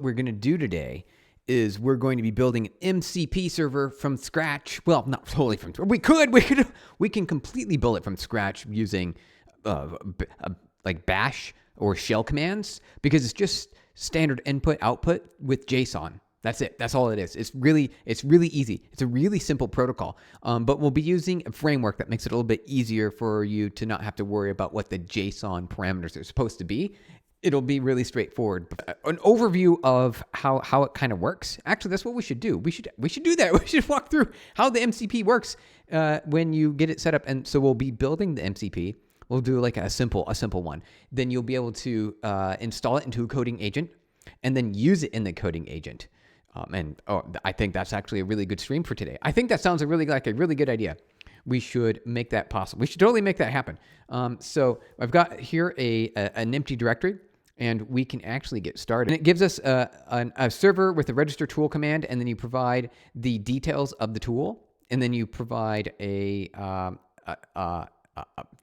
we're going to do today is we're going to be building an MCP server from scratch. Well, not totally from scratch. We can completely build it from scratch using like bash or shell commands, because it's just standard input output with JSON. That's it. That's all it is. It's really easy. It's a really simple protocol. But we'll be using a framework that makes it a little bit easier for you to not have to worry about what the JSON parameters are supposed to be. It'll be really straightforward. An overview of how it kind of works. Actually, that's what we should do. We should do that. We should walk through how the MCP works when you get it set up. And so we'll be building the MCP. We'll do like a simple one. Then you'll be able to install it into a coding agent and then use it in the coding agent. I think that's actually a really good stream for today. I think that sounds like a really good idea. We should make that possible. We should totally make that happen. So I've got here an empty directory, and we can actually get started. And it gives us a server with a register tool command, and then you provide the details of the tool, and then you provide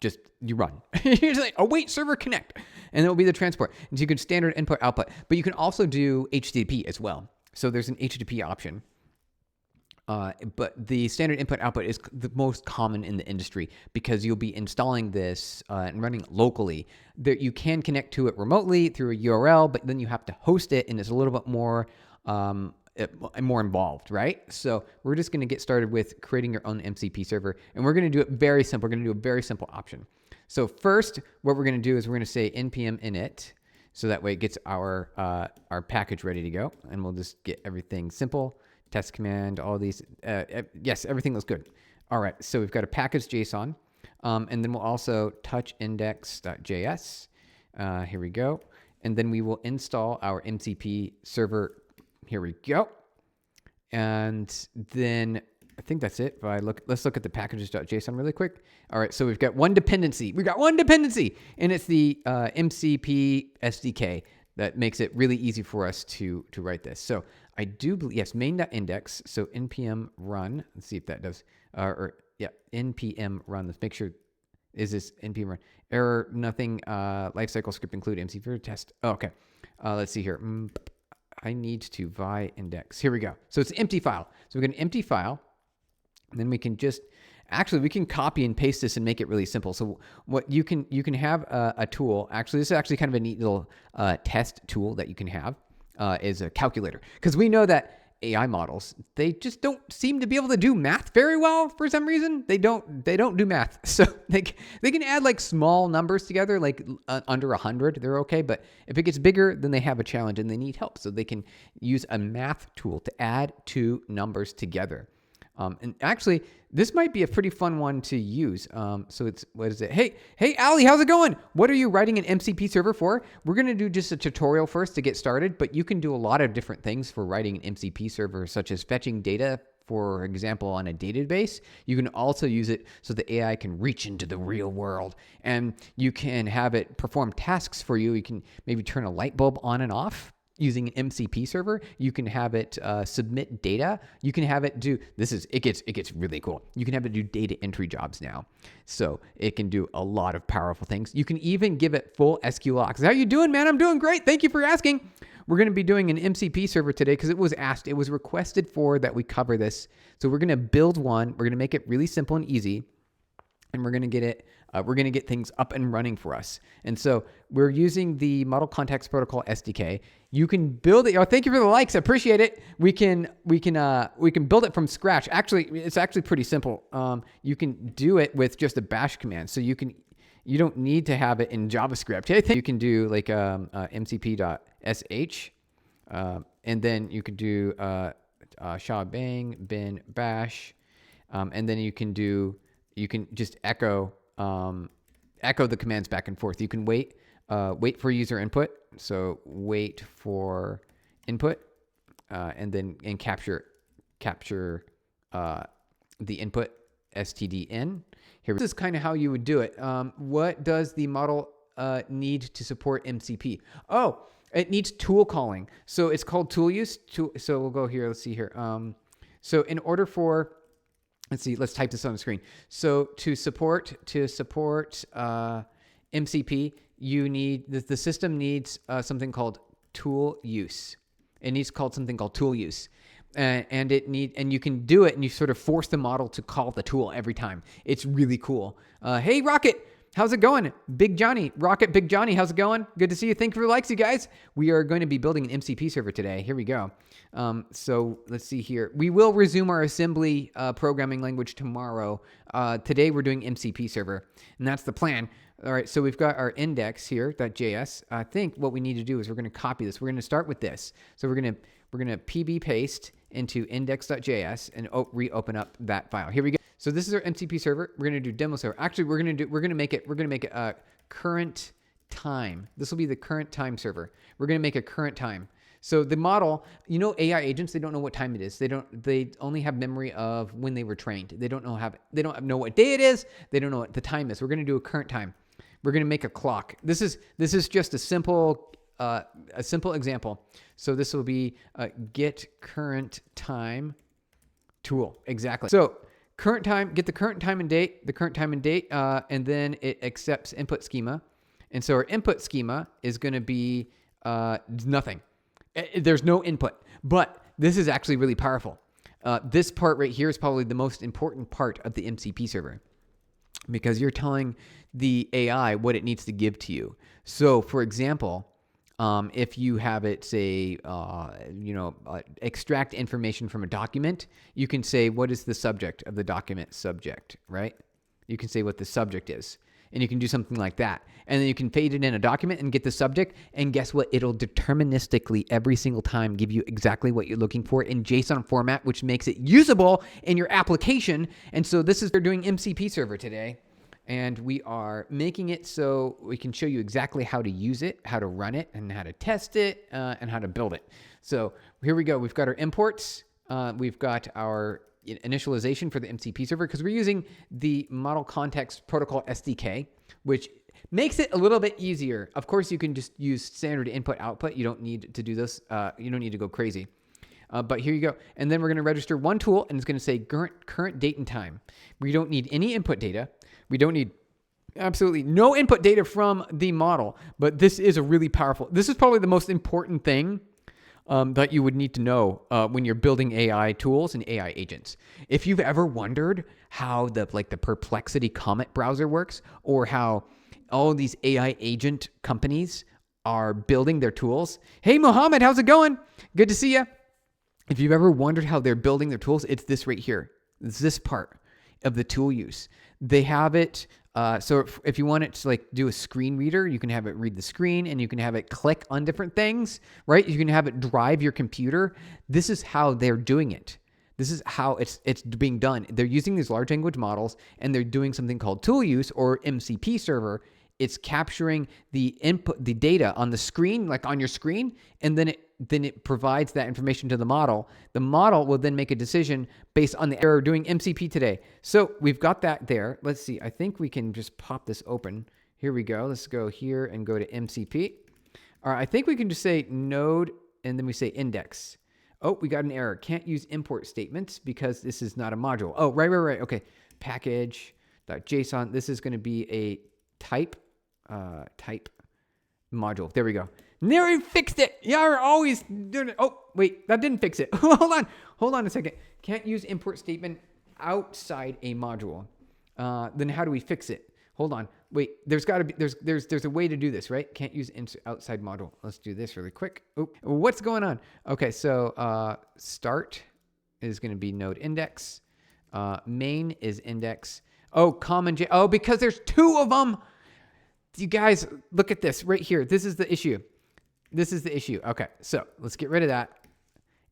just you run. You're just like await server connect, and it will be the transport. And so you can standard input output, but you can also do HTTP as well. So there's an HTTP option. But the standard input output is the most common in the industry because you'll be installing this and running it locally. You can connect to it remotely through a URL, but then you have to host it, and it's a little bit more involved, right? So we're just going to get started with creating your own MCP server, and we're going to do it very simple. We're going to do a very simple option. So first, what we're going to do is we're going to say npm init. So that way it gets our package ready to go, and we'll just get everything simple. Test command, all these. Yes, everything looks good. All right, so we've got a package.json, and then we'll also touch index.js. Here we go. And then we will install our MCP server. Here we go. And then I think that's it. Let's look at the packages.json really quick. All right, so we've got one dependency. And it's the MCP SDK that makes it really easy for us to write this. So I do believe, yes, main.index. So npm run. Let's see if that does. Npm run. Let's make sure. Is this npm run? Error, nothing. Lifecycle script include MCP test. Oh, okay. Let's see here. I need to vi index. Here we go. So it's an empty file. So we get an empty file. And then we can we can copy and paste this and make it really simple. So what you can have a tool. Actually, this is actually kind of a neat little test tool that you can have is a calculator. Because we know that AI models, they just don't seem to be able to do math very well for some reason. They don't do math. So they can add like small numbers together, like under 100, they're okay. But if it gets bigger, then they have a challenge and they need help. So they can use a math tool to add two numbers together. And actually, this might be a pretty fun one to use. So it's, what is it? Hey, Ali, how's it going? What are you writing an MCP server for? We're going to do just a tutorial first to get started, but you can do a lot of different things for writing an MCP server, such as fetching data, for example, on a database. You can also use it so the AI can reach into the real world, and you can have it perform tasks for you. You can maybe turn a light bulb on and off using an MCP server. You can have it submit data. You can have it do, it gets really cool. You can have it do data entry jobs now. So it can do a lot of powerful things. You can even give it full SQL access. How you doing, man? I'm doing great. Thank you for asking. We're going to be doing an MCP server today because it was requested for that we cover this. So we're going to build one. We're going to make it really simple and easy. And we're going to get things up and running for us. And so we're using the Model Context Protocol SDK. You can build it. Oh, thank you for the likes. I appreciate it. We can build it from scratch. Actually, it's actually pretty simple. You can do it with just a bash command. So you don't need to have it in JavaScript. I think you can do like mcp.sh, and then you could do sha bang bin bash, and then you can just echo the commands back and forth. You can wait for user input. So wait for input, and then capture the input std_in. Here, this is kind of how you would do it. What does the model need to support MCP? Oh, it needs tool calling. So it's called tool use. So we'll go here. Let's see here. So in order for, let's type this on the screen. So to support MCP, you need the system needs something called tool use. It needs something called tool use. And you can do it, and you sort of force the model to call the tool every time. It's really cool. Hey, Rocket, how's it going? Big Johnny, Rocket, Big Johnny, how's it going? Good to see you. Thank you for the likes, you guys. We are going to be building an MCP server today. Here we go. So let's see here. We will resume our assembly programming language tomorrow. Today we're doing MCP server, and that's the plan. All right, so we've got our index here, .js. I think what we need to do is we're going to copy this. We're going to start with this. So we're going to pb paste into index.js and reopen up that file. Here we go. So this is our MCP server. We're going to do demo server. Actually, we're going to make it current time. This will be the current time server. We're going to make a current time. So the model, AI agents, they don't know what time it is. They only have memory of when they were trained. They don't know what day it is. They don't know what the time is. We're going to do a current time. We're going to make a clock. This is just a simple example. So this will be get current time tool. Exactly. So current time, get the current time and date, and then it accepts input schema. And so our input schema is going to be nothing. There's no input, but this is actually really powerful. This part right here is probably the most important part of the MCP server, because you're telling the AI what it needs to give to you. So for example, if you have it say, extract information from a document, you can say, what is the subject of the document? Subject, right? You can say what the subject is, and you can do something like that. And then you can fade it in a document and get the subject, and guess what? It'll deterministically every single time give you exactly what you're looking for in JSON format, which makes it usable in your application. And so we're doing MCP server today. And we are making it so we can show you exactly how to use it, how to run it, and how to test it, and how to build it. So here we go. We've got our imports. We've got our initialization for the MCP server, because we're using the Model Context Protocol SDK, which makes it a little bit easier. Of course, you can just use standard input-output. You don't need to do this. You don't need to go crazy. But here you go. And then we're going to register one tool, and it's going to say current date and time. We don't need any input data. We don't need absolutely no input data from the model, but this is this is probably the most important thing that you would need to know when you're building AI tools and AI agents. If you've ever wondered how the Perplexity Comet browser works, or how all of these AI agent companies are building their tools. Hey, Mohammed, how's it going? Good to see you. If you've ever wondered how they're building their tools, it's this right here. It's this part of the tool use. They have it, so if you want it to do a screen reader, you can have it read the screen, and you can have it click on different things, right? You can have it drive your computer. This is how they're doing it. This is how it's being done. They're using these large language models, and they're doing something called tool use, or MCP server. It's capturing the data on the screen, like on your screen, and then it provides that information to the model. The model will then make a decision based on the error doing MCP today. So we've got that there. Let's see. I think we can just pop this open. Here we go. Let's go here and go to MCP. All right. I think we can just say node, and then we say index. Oh, we got an error. Can't use import statements because this is not a module. Oh, right. Okay. Package.json. This is going to be a type module. There we go. Never fixed it. You're always doing it. Oh, wait, that didn't fix it. Hold on a second. Can't use import statement outside a module. Then how do we fix it? Hold on. Wait, there's got to be, there's a way to do this, right? Can't use outside module. Let's do this really quick. Oh, what's going on? Okay, so start is going to be node index. Main is index. Oh, because there's two of them. You guys, look at this right here. This is the issue. Okay, so let's get rid of that.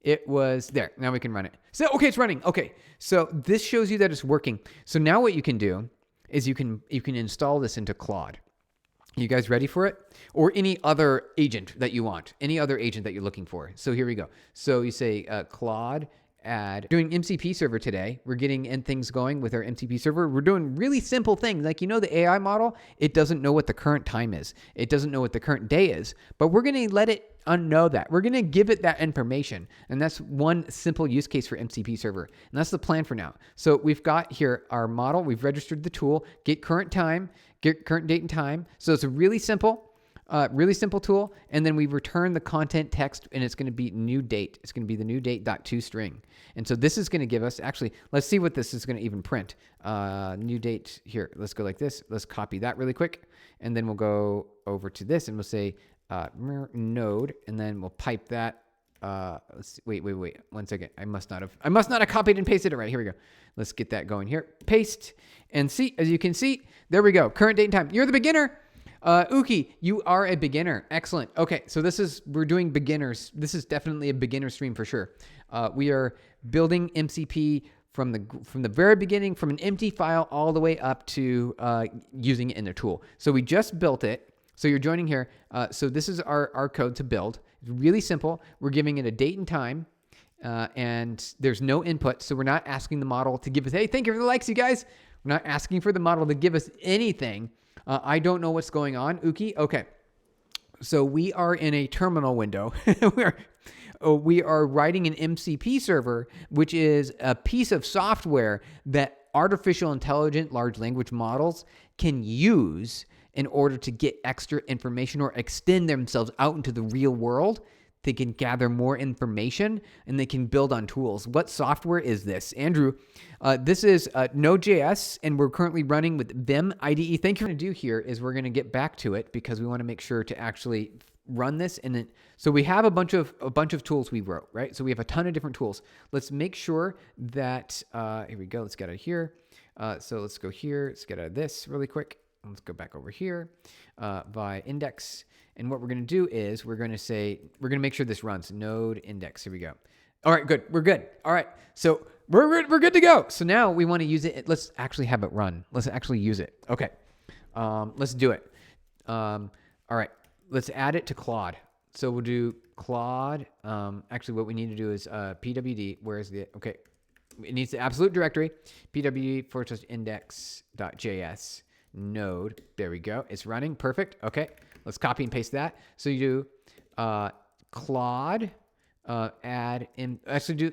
It was there. Now we can run it. So, okay, it's running. Okay, so this shows you that it's working. So now what you can do is you can install this into Claude. You guys ready for it? Or any other agent that you want, any other agent that you're looking for. So here we go. So you say Claude add, doing MCP server today. We're getting things going with our MCP server. We're doing really simple things. Like, the AI model, it doesn't know what the current time is. It doesn't know what the current day is, but we're going to let it know that. We're going to give it that information. And that's one simple use case for MCP server. And that's the plan for now. So we've got here our model. We've registered the tool, get current time, get current date and time. So it's really simple. Really simple tool. And then we return the content text, and it's going to be new date. It's going to be the new date.toString. And so this is going to give us, actually, let's see what this is going to even print. New date here. Let's go like this. Let's copy that really quick. And then we'll go over to this and we'll say node, and then we'll pipe that. Let's see. Wait. 1 second. I must not have copied and pasted it right. Here we go. Let's get that going here. Paste and see, as you can see, there we go. Current date and time. You're the beginner. Uki, you are a beginner. Excellent. Okay. So we're doing beginners. This is definitely a beginner stream for sure. We are building MCP from the very beginning, from an empty file all the way up to using it in the tool. So we just built it. So you're joining here. So this is our code to build. It's really simple. We're giving it a date and time, and there's no input. So we're not asking the model to give us, hey, thank you for the likes, you guys. We're not asking for the model to give us anything. I don't know what's going on, Uki. Okay. So we are in a terminal window. We are writing an MCP server, which is a piece of software that artificial intelligent large language models can use in order to get extra information or extend themselves out into the real world. They can gather more information and they can build on tools. What software is this? Andrew, this is Node.js, and we're currently running with Vim IDE. Thank you. What we're going to do here is we're going to get back to it because we want to make sure to actually run this. And then, so we have a bunch of tools we wrote, right? So we have a ton of different tools. Let's make sure that, here we go. Let's get out of here. So let's go here. Let's get out of this really quick. Let's go back over here by index. And what we're going to do is we're going to make sure this runs. Node index. Here we go. All right, good. We're good. All right. So we're good to go. So now we want to use it. Let's actually have it run. Let's actually use it. Okay. Let's do it. All right. Let's add it to Claude. So we'll do Claude. Actually, what we need to do is pwd. Where is the, okay. It needs the absolute directory. pwd/index.js. Node. There we go. It's running. Perfect. Okay. Let's copy and paste that. So you do Claude add in. Actually do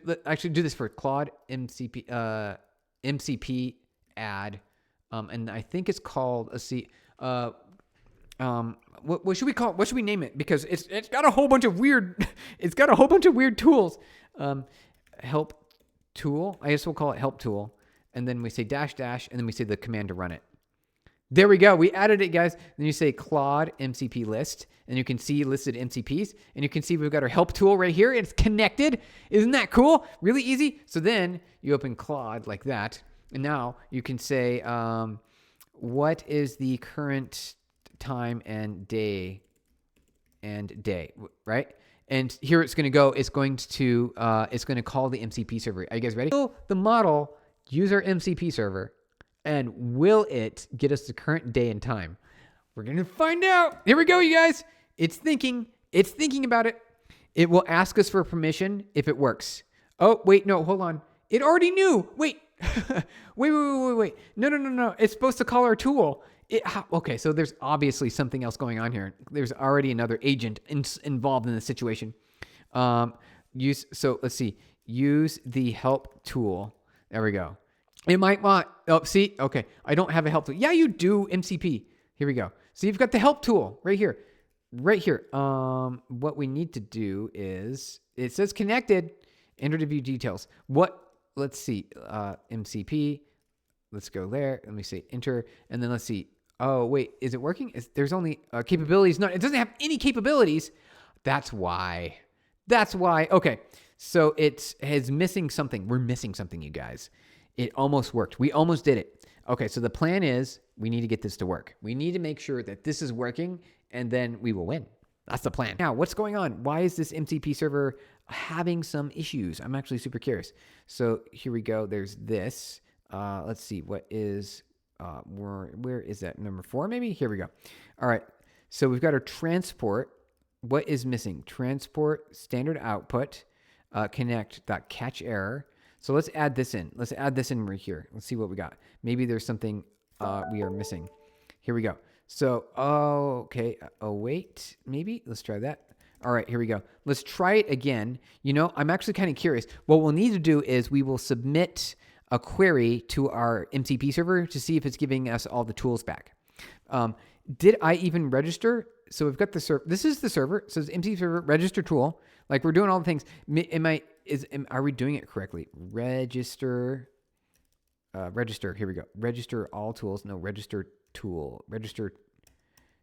this for Claude MCP add. And I think it's called. Let's see. What should we call it? What should we name it? Because it's got a whole bunch of weird. It's got a whole bunch of weird tools. Help tool. I guess we'll call it help tool. And then we say -- and then we say the command to run it. There we go. We added it, guys. Then you say Claude MCP list, and you can see listed MCPs, and you can see we've got our help tool right here. It's connected. Isn't that cool? Really easy. So then you open Claude like that, and now you can say, what is the current time and day, right? And here it's going to go. It's going to call the MCP server. Are you guys ready? Will the model use our MCP server? And will it get us the current day and time? We're going to find out. Here we go, you guys. It's thinking about it. It will ask us for permission if it works. Oh, wait, no, hold on. It already knew. Wait. wait. No. It's supposed to call our tool. Okay, so there's obviously something else going on here. There's already another agent involved in the situation. So let's see. Use the help tool. There we go. It might want, see, okay, I don't have a help tool. Yeah, you do, MCP. Here we go. So you've got the help tool right here. What we need to do is, it says connected, enter to view details. Let's see, MCP, let's go there. Let me say enter, and then let's see. Oh, wait, is it working? There's only capabilities. It doesn't have any capabilities. That's why. Okay, so it is missing something. We're missing something, you guys. It almost worked. We almost did it. Okay, so the plan is we need to get this to work. We need to make sure that this is working, and then we will win. That's the plan. Now, what's going on? Why is this MCP server having some issues? I'm actually super curious. So here we go. There's this. Let's see. What is, where is that? Number 4 maybe? Here we go. All right. So we've got our transport. What is missing? Transport, standard output, connect.catch error. So let's add this in. Let's add this in right here. Let's see what we got. Maybe there's something we are missing. Here we go. So, okay. Oh, wait. Maybe. Let's try that. All right, here we go. Let's try it again. I'm actually kind of curious. What we'll need to do is we will submit a query to our MCP server to see if it's giving us all the tools back. Did I even register? So we've got the server. This is the server. It says MCP server register tool. Like we're doing all the things. Are we doing it correctly? Register. Register. Here we go. Register all tools. No, register tool. Register.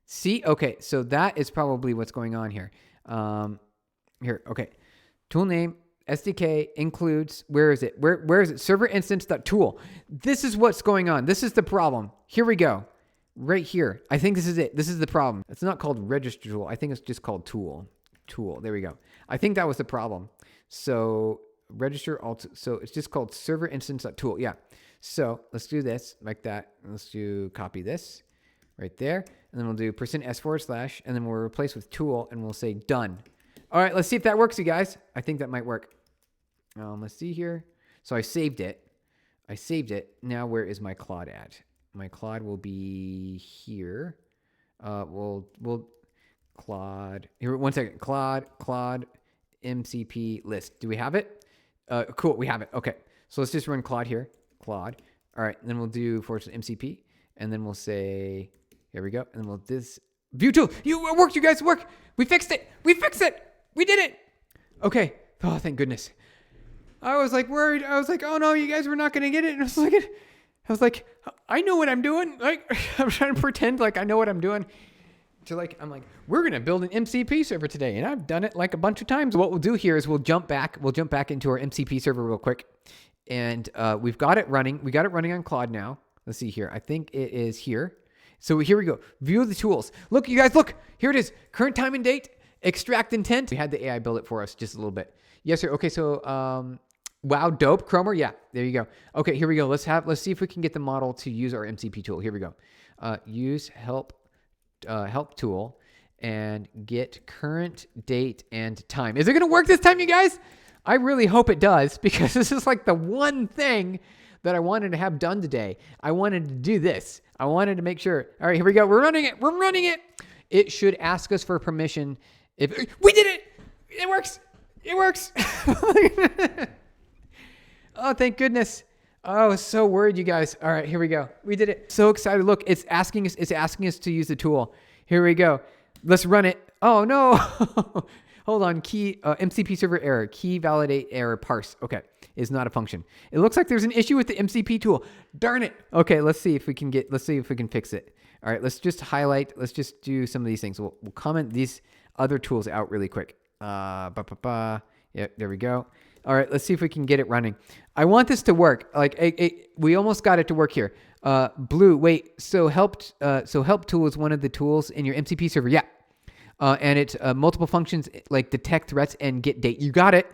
See? Okay. So that is probably what's going on here. Here. Okay. Tool name. SDK includes, where is it? Where is it? Server instance.tool. This is what's going on. This is the problem. Here we go. Right here. I think this is it. This is the problem. It's not called register tool. I think it's just called tool. Tool. There we go. I think that was the problem. So register alt. So it's just called server instance.tool. Yeah. So let's do this like that. Let's do copy this right there. And then we'll do %s/, and then we'll replace with tool and we'll say done. All right. Let's see if that works, you guys. I think that might work. Let's see here. So I saved it. Now where is my Claude at? My Claude will be here. We'll Claude. Here, 1 second. Claude MCP list. Do we have it? Cool. We have it. Okay. So let's just run Claude here. Claude. All right. And then we'll do /MCP. And then we'll say, here we go. And then we'll this view tool. It worked, you guys. It worked. We fixed it. We did it. Okay. Oh, thank goodness. I was like worried. I was like, oh no, you guys were not going to get it. And I was like, I know what I'm doing. Like, I'm trying to pretend like I know what I'm doing. I'm like, we're going to build an MCP server today. And I've done it like a bunch of times. What we'll do here is we'll jump back into our MCP server real quick. And we've got it running. We got it running on Claude now. Let's see here. I think it is here. So here we go. View the tools. Look, you guys, look. Here it is. Current time and date. Extract intent. We had the AI build it for us just a little bit. Yes, sir. Okay, so wow, dope. Chromer. Yeah, there you go. Okay, here we go. Let's see if we can get the model to use our MCP tool. Here we go. Use help tool and get current date and time. Is it going to work this time, you guys? I really hope it does, because this is like the one thing that I wanted to have done today. I wanted to do this. I wanted to make sure. All right, here we go. We're running it. It should ask us for permission. If we did it, it works. Oh, thank goodness. Oh, I was so worried, you guys. All right, here we go. We did it. So excited. Look, it's asking us to use the tool. Here we go. Let's run it. Oh no. Hold on. Key MCP server error. Key validate error parse. Okay, is not a function. It looks like there's an issue with the MCP tool. Darn it. Okay, let's see if we can fix it. All right, let's just highlight. Let's just do some of these things. We'll comment these other tools out really quick. Yeah, there we go. All right, let's see if we can get it running. I want this to work. Like we almost got it to work here. Blue, wait. So help tool is one of the tools in your MCP server. Yeah. And it's multiple functions like detect threats and get date. You got it.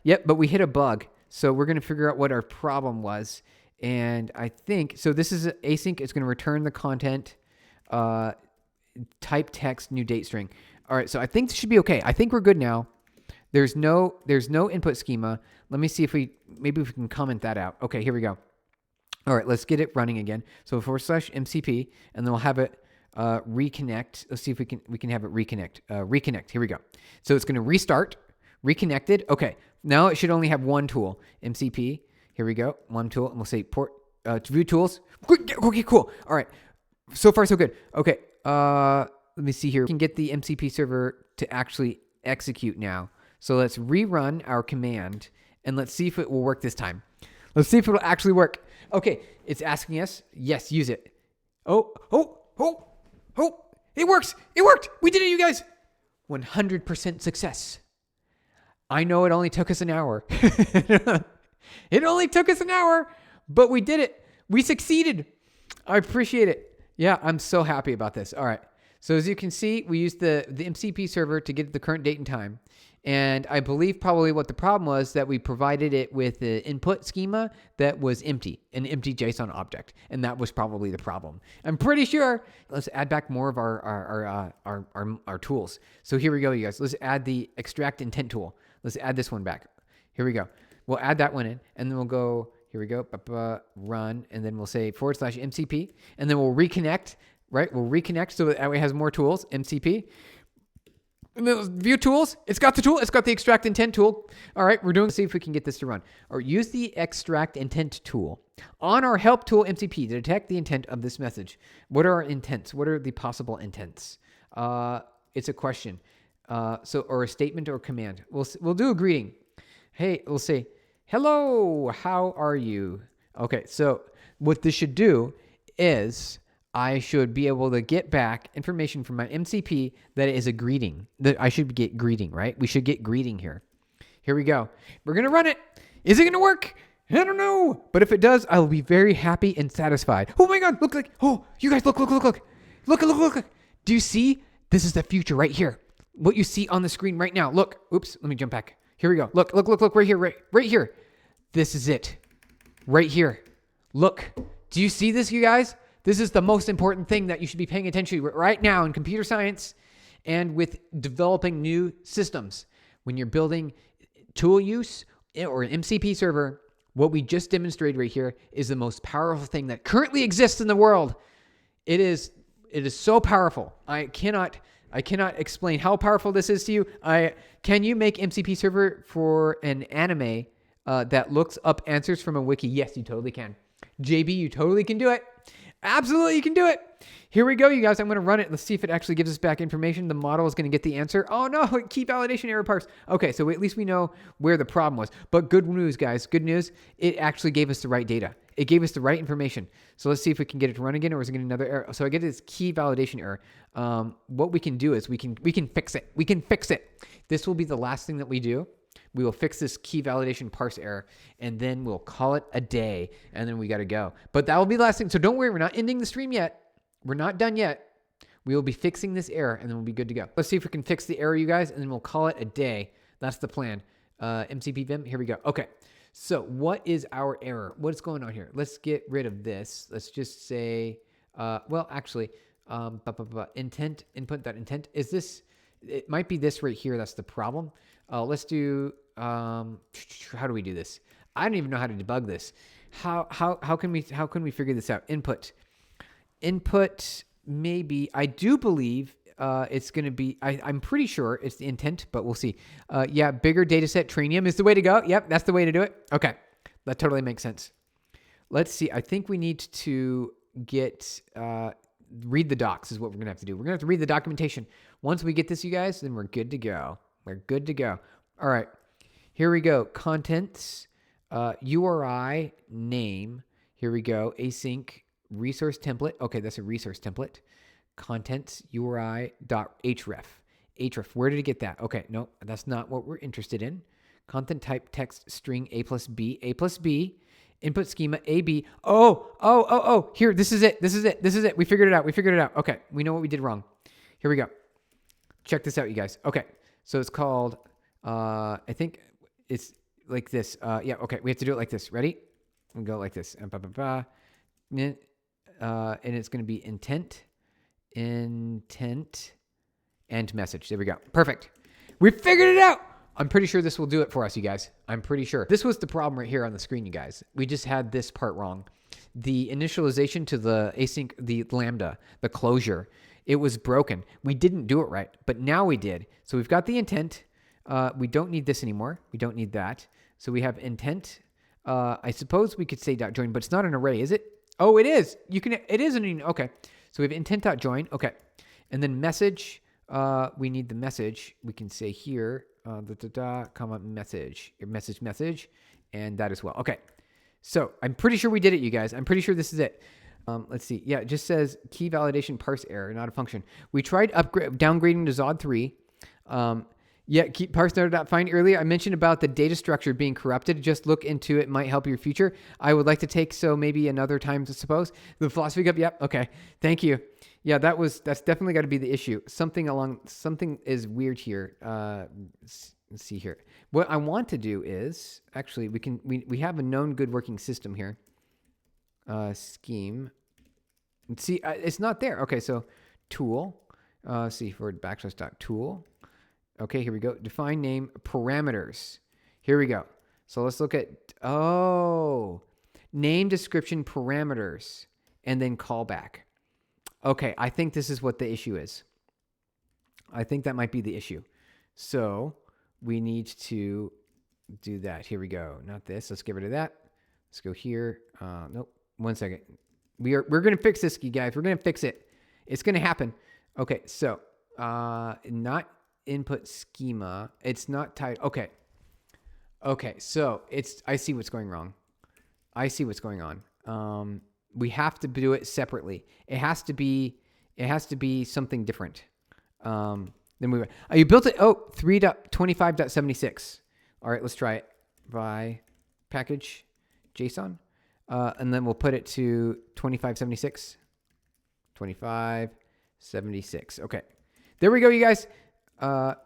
Yep, but we hit a bug. So we're going to figure out what our problem was. And I think, so this is async. It's going to return the content, type text, new date string. All right, so I think this should be okay. I think we're good now. There's no input schema. Let me see if maybe we can comment that out. Okay, here we go. All right, let's get it running again. So /MCP, and then we'll have it reconnect. Let's see if we can have it reconnect. Reconnect. Here we go. So it's going to restart. Reconnected. Okay. Now it should only have one tool. MCP. Here we go. One tool, and we'll say port to view tools. Okay, cool. All right. So far, so good. Okay. Let me see here. We can get the MCP server to actually execute now. So let's rerun our command, and let's see if it will work this time. Let's see if it will actually work. Okay, it's asking us. Yes, use it. Oh, it works. It worked. We did it, you guys. 100% success. I know it only took us an hour. It only took us an hour, but we did it. We succeeded. I appreciate it. Yeah, I'm so happy about this. All right. So as you can see, we used the MCP server to get the current date and time. And I believe probably what the problem was that we provided it with the input schema that was empty, an empty JSON object. And that was probably the problem. I'm pretty sure. Let's add back more of our tools. So here we go, you guys. Let's add the extract intent tool. Let's add this one back. Here we go. We'll add that one in, and then we'll go, here we go, run, and then we'll say /MCP, and then we'll reconnect, right? We'll reconnect so that way it has more tools, MCP. And then view tools. It's got the tool. It's got the extract intent tool. All right, let's see if we can get this to run. Or use the extract intent tool on our help tool MCP to detect the intent of this message. What are our intents? What are the possible intents? It's a question. Or a statement or command. We'll do a greeting. Hey, we'll say, hello, how are you? Okay, so what this should do is I should be able to get back information from my MCP that is a greeting. That I should get greeting, right? We should get greeting here. Here we go. We're going to run it. Is it going to work? I don't know. But if it does, I will be very happy and satisfied. Oh my God, you guys, look. Look. Do you see? This is the future right here. What you see on the screen right now. Look. Oops, let me jump back. Here we go. Look, right here, right here. This is it. Right here. Look. Do you see this, you guys? This is the most important thing that you should be paying attention to right now in computer science and with developing new systems. When you're building tool use or an MCP server, what we just demonstrated right here is the most powerful thing that currently exists in the world. It is so powerful. I cannot explain how powerful this is to you. Can you make MCP server for an anime that looks up answers from a wiki? Yes, you totally can. JB, you totally can do it. Absolutely, you can do it. Here we go, you guys. I'm going to run it. Let's see if it actually gives us back information. The model is going to get the answer. Oh, no, key validation error parse. Okay, so at least we know where the problem was. But good news, guys. Good news. It actually gave us the right data. It gave us the right information. So let's see if we can get it to run again, or is it getting another error? So I get this key validation error. What we can do is we can fix it. We can fix it. This will be the last thing that we do. We will fix this key validation parse error, and then we'll call it a day, and then we got to go. But that will be the last thing. So don't worry. We're not ending the stream yet. We're not done yet. We will be fixing this error, and then we'll be good to go. Let's see if we can fix the error, you guys, and then we'll call it a day. That's the plan. MCP Vim, here we go. Okay, so what is our error? What's going on here? Let's get rid of this. Let's just say, intent, input.intent. Is this, it might be this right here. That's the problem. Let's do, how do we do this? I don't even know how to debug this. How can we figure this out? Input, maybe. I do believe it's going to be, I'm pretty sure it's the intent, but we'll see. Yeah, bigger data set, Trainium is the way to go. Yep, that's the way to do it. Okay, that totally makes sense. Let's see. I think we need to get, read the docs is what we're going to have to do. We're going to have to read the documentation. Once we get this, you guys, then we're good to go. We're good to go. All right, here we go. Contents, URI, name. Here we go. Async. Resource template. Okay, that's a resource template. Contents URI.href. Href. Where did it get that? Okay, no, that's not what we're interested in. Content type text string A plus B. A plus B. Input schema AB. Oh. Here, this is it. We figured it out. Okay, we know what we did wrong. Here we go. Check this out, you guys. Okay, so it's called, I think it's like this. Yeah, okay, we have to do it like this. Ready? We'll go like this. And it's going to be intent, and message. There we go. Perfect. We figured it out. I'm pretty sure this will do it for us, you guys. I'm pretty sure. This was the problem right here on the screen, you guys. We just had this part wrong. The initialization to the async, the lambda, the closure, it was broken. We didn't do it right, but now we did. So we've got the intent. We don't need this anymore. We don't need that. So we have intent. I suppose we could say .join, but it's not an array, is it? Oh, it is. It is okay. So we have intent.join. Okay. And then message. We need the message. We can say here, comma message, message, and that as well. Okay. So I'm pretty sure we did it, you guys. I'm pretty sure this is it. Let's see. Yeah, it just says key validation parse error, not a function. We tried downgrading to Zod 3. Yeah, keep parse node.find earlier. I mentioned about the data structure being corrupted. Just look into it. Might help your future. I would like to take maybe another time to suppose. The philosophy cup. Yep. Okay. Thank you. Yeah, that's definitely got to be the issue. Something is weird here. Let's see here. What I want to do is actually we have a known good working system here. Scheme. See, it's not there. Okay, so tool. See for /tool. Okay, here we go. Define name parameters. Here we go. So let's look at, name description parameters and then callback. Okay, I think this is what the issue is. I think that might be the issue. So we need to do that. Here we go. Not this. Let's get rid of that. Let's go here. Nope. 1 second. We're going to fix this, you guys. We're going to fix it. It's going to happen. Okay, so Not input schema. It's not tied. Okay. Okay. So I see what's going wrong. I see what's going on. We have to do it separately. It has to be something different. Then you built it. Oh, 3.25.76. All right, let's try it by package.json. And then we'll put it to 2576. 2576. Okay. There we go, you guys.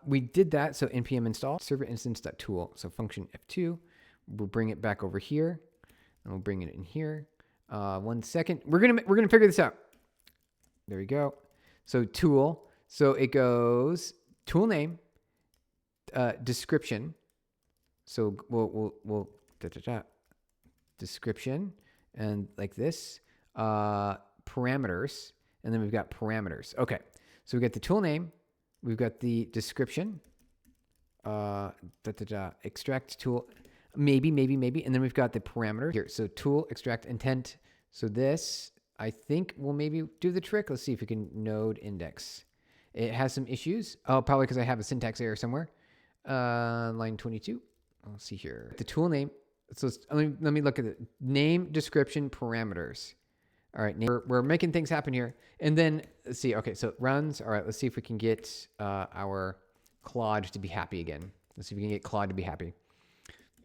We did that. So npm install server instance.tool. So function F2. We'll bring it back over here. And we'll bring it in here. 1 second. We're gonna figure this out. There we go. So tool. So it goes tool name, description. So we'll description and like this, parameters, and then we've got parameters. Okay. So we've got the tool name, we've got the description, extract tool, maybe, and then we've got the parameter here. So tool, extract, intent. So this, I think will maybe do the trick. Let's see if we can node index. It has some issues. Oh, probably because I have a syntax error somewhere. Line 22. Let's see here. The tool name. So let me look at it. Name, description, parameters. All right, we're making things happen here. And then let's see. Okay, so it runs. All right, let's see if we can get our Claude to be happy again. Let's see if we can get Claude to be happy.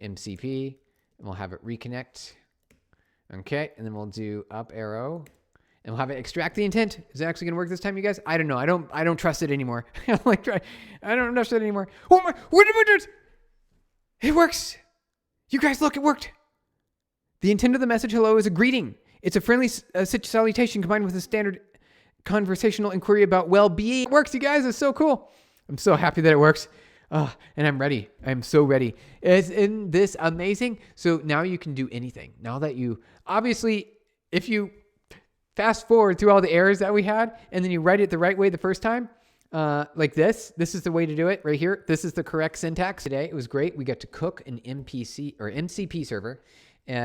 MCP, and we'll have it reconnect. Okay, and then we'll do up arrow, and we'll have it extract the intent. Is it actually gonna work this time, you guys? I don't know. I don't trust it anymore. I don't trust it anymore. Oh my! What did it? It works. You guys, look, it worked. The intent of the message hello is a greeting. It's a friendly salutation combined with a standard conversational inquiry about well-being. It works, you guys. It's so cool. I'm so happy that it works. And I'm ready. I'm so ready. Isn't this amazing? So now you can do anything. Now that you, obviously, if you fast forward through all the errors that we had, and then you write it the right way the first time, like this is the way to do it right here. This is the correct syntax. Today, it was great. We got to cook an MCP server. And